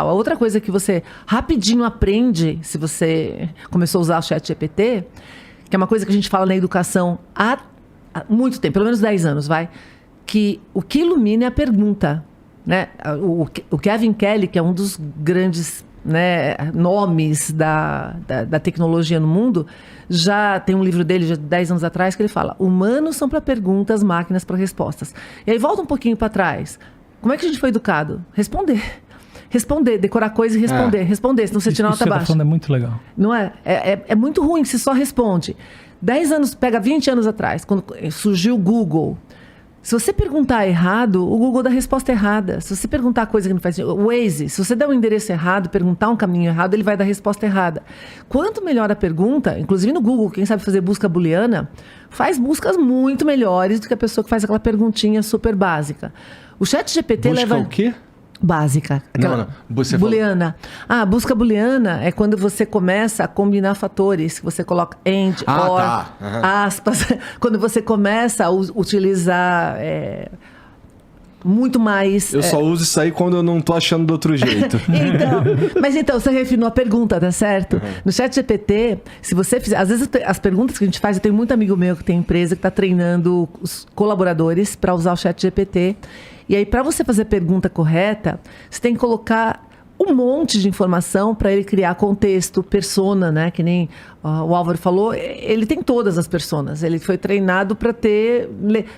A outra coisa que você rapidinho aprende, se você começou a usar o ChatGPT, que é uma coisa que a gente fala na educação há muito tempo, pelo menos 10 anos, que o que ilumina é a pergunta, né? O Kevin Kelly, que é um dos grandes, né, nomes da tecnologia no mundo, já tem um livro dele, já de 10 anos atrás, que ele fala: humanos são para perguntas, máquinas para respostas. E aí volta um pouquinho para trás. Como é que a gente foi educado? Responder, decorar coisa e responder, senão você tira nota baixa. Isso que você tá falando é muito legal. Não é? É muito ruim, você só responde. 10 anos, pega 20 anos atrás, quando surgiu o Google. Se você perguntar errado, o Google dá a resposta errada. Se você perguntar coisa que não faz sentido, o Waze, se você der um endereço errado, perguntar um caminho errado, ele vai dar a resposta errada. Quanto melhor a pergunta, inclusive no Google, quem sabe fazer busca booleana, faz buscas muito melhores do que a pessoa que faz aquela perguntinha super básica. O ChatGPT leva... Busca o quê? Básica. Não. Você booleana. Busca booleana é quando você começa a combinar fatores, que você coloca and, or, aspas. Quando você começa a utilizar muito mais... Eu só uso isso aí quando eu não tô achando do outro jeito. Então, você refinou a pergunta, tá certo? Uhum. No ChatGPT, se você fizer... Às vezes as perguntas que a gente faz, eu tenho muito amigo meu que tem empresa que está treinando os colaboradores para usar o ChatGPT. E aí, para você fazer a pergunta correta, você tem que colocar um monte de informação para ele criar contexto, persona, né? Que nem o Álvaro falou, ele tem todas as personas. Ele foi treinado para ter...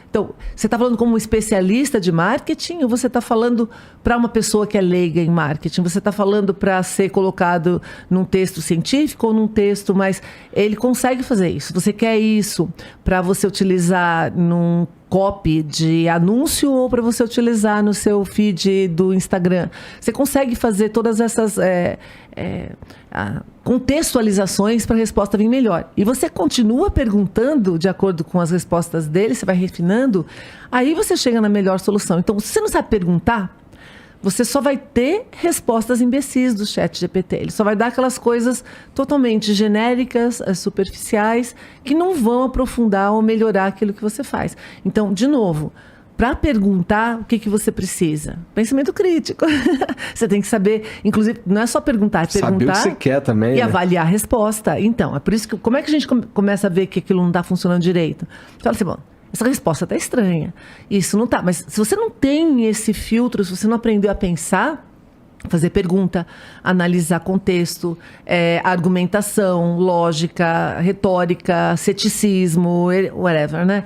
Então, você está falando como um especialista de marketing ou você está falando para uma pessoa que é leiga em marketing? Você está falando para ser colocado num texto científico ou num texto mais... Ele consegue fazer isso. Você quer isso para você utilizar num copy de anúncio ou para você utilizar no seu feed do Instagram. Você consegue fazer todas essas contextualizações para a resposta vir melhor. E você continua perguntando de acordo com as respostas dele, você vai refinando, aí você chega na melhor solução. Então, se você não sabe perguntar, você só vai ter respostas imbecis do ChatGPT. Ele só vai dar aquelas coisas totalmente genéricas, superficiais, que não vão aprofundar ou melhorar aquilo que você faz. Então, de novo, para perguntar, o que você precisa? Pensamento crítico. Você tem que saber, inclusive, não é só perguntar, é perguntar... Saber o que você quer também, e avaliar a resposta. Então, é por isso que... Como é que a gente começa a ver que aquilo não está funcionando direito? Você fala assim, bom, essa resposta está estranha. Isso não está. Mas se você não tem esse filtro, se você não aprendeu a pensar, fazer pergunta, analisar contexto, argumentação, lógica, retórica, ceticismo, whatever, né?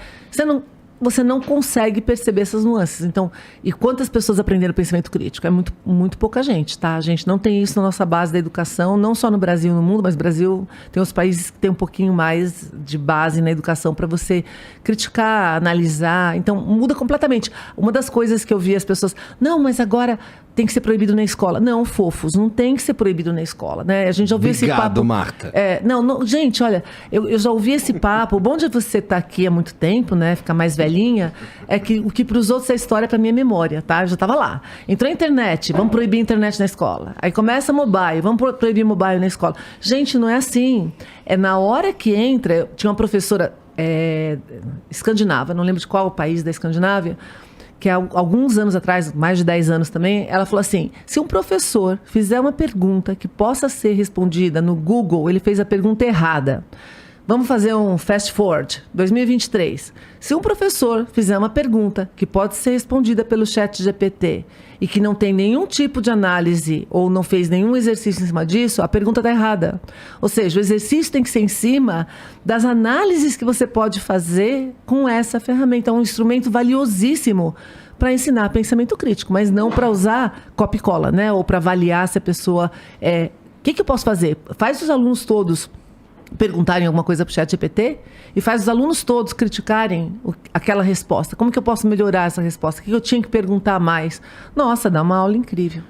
Você não consegue perceber essas nuances. Então, e quantas pessoas aprenderam pensamento crítico? É muito, muito pouca gente, tá? A gente não tem isso na nossa base da educação, não só no Brasil, no mundo, mas o Brasil tem os países que tem um pouquinho mais de base na educação para você criticar, analisar. Então, muda completamente. Uma das coisas que eu vi as pessoas... Não, mas agora tem que ser proibido na escola. Não, fofos, não tem que ser proibido na escola, né? A gente já ouviu esse papo... Marta. Não, gente, olha, eu já ouvi esse papo. O bom de você estar aqui há muito tempo, né? Ficar mais velhinha, é que o que para os outros é história, para mim é memória, tá? Eu já estava lá. Entrou a internet, vamos proibir a internet na escola. Aí começa mobile, vamos proibir mobile na escola. Gente, não é assim. É na hora que entra... Tinha uma professora escandinava, não lembro de qual país da Escandinávia, que há alguns anos atrás, mais de 10 anos também, ela falou assim, se um professor fizer uma pergunta que possa ser respondida no Google, ele fez a pergunta errada. Vamos fazer um fast forward, 2023. Se um professor fizer uma pergunta que pode ser respondida pelo ChatGPT e que não tem nenhum tipo de análise ou não fez nenhum exercício em cima disso, a pergunta está errada. Ou seja, o exercício tem que ser em cima das análises que você pode fazer com essa ferramenta. É um instrumento valiosíssimo para ensinar pensamento crítico, mas não para usar copia e cola, né? Ou para avaliar se a pessoa... O que eu posso fazer? Faz os alunos todos perguntarem alguma coisa para o ChatGPT e faz os alunos todos criticarem aquela resposta. Como que eu posso melhorar essa resposta? O que eu tinha que perguntar mais? Nossa, dá uma aula incrível.